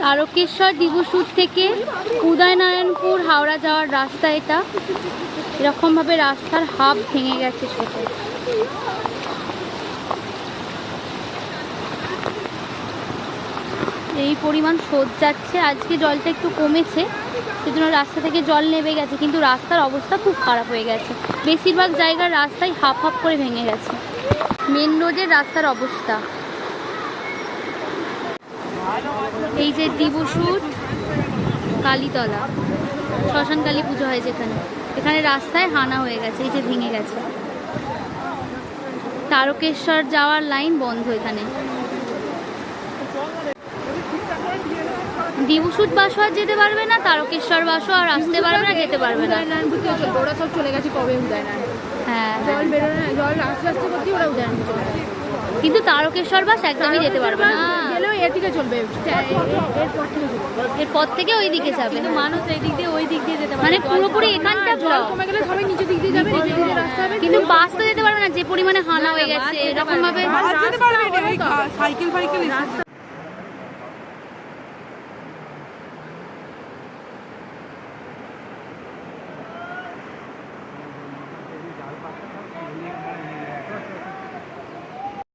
তারকেশ্বর দিবসুর থেকে উদয়নারায়ণপুর হাওড়া যাওয়ার রাস্তা এটা। এরকম ভাবে রাস্তার হাফ ভেঙে গেছে সেটা। এই পরিমাণ স্রোত যাচ্ছে। আজকে জলটা একটু কমেছে, সেজন্য রাস্তা থেকে জল নেমে গেছে, কিন্তু রাস্তার অবস্থা খুব খারাপ হয়ে গেছে। বেশিরভাগ জায়গার রাস্তায় হাফ হাফ করে ভেঙে গেছে। মেন রোডের রাস্তার অবস্থা এই যে দিবসুর কালীতলা, শ্মশান কালী পুজো হয় যেখানে, এখানে রাস্তায় হানা হয়ে গেছে, এই যে ভেঙে গেছে। তারকেশ্বর যাওয়ার লাইন বন্ধ এখানে। দিবসুর বাসও আর যেতে পারবে না, তারকেশ্বর বাসও আর আসতে পারবে না, যেতে পারবে না। ওরা সব চলে গেছে কবে উদয়নারায়ণ। হ্যাঁ, জল বেরোয় না, জল আস্তে আস্তে করতেই ওরা উদয়নারায়ণ চলে গেছে। কিন্তু তারকেশ্বর বাস একদমই যেতে পারবে না। গেলেও এদিকে চলবে, এরপর থেকে ওই দিকে যাবে। কিন্তু মানুষ এই দিক দিয়ে ওই দিক দিয়ে যেতে পারে, মানে পুরোপুরি এখানটা জল কমে গেলে সবাই নিচের দিক দিয়ে যাবে, নিচের দিকে রাস্তা হবে। কিন্তু বাস তো যেতে পারবে না, যে পরিমাণে হানা হয়ে গেছে। এরকম ভাবে সাইকেল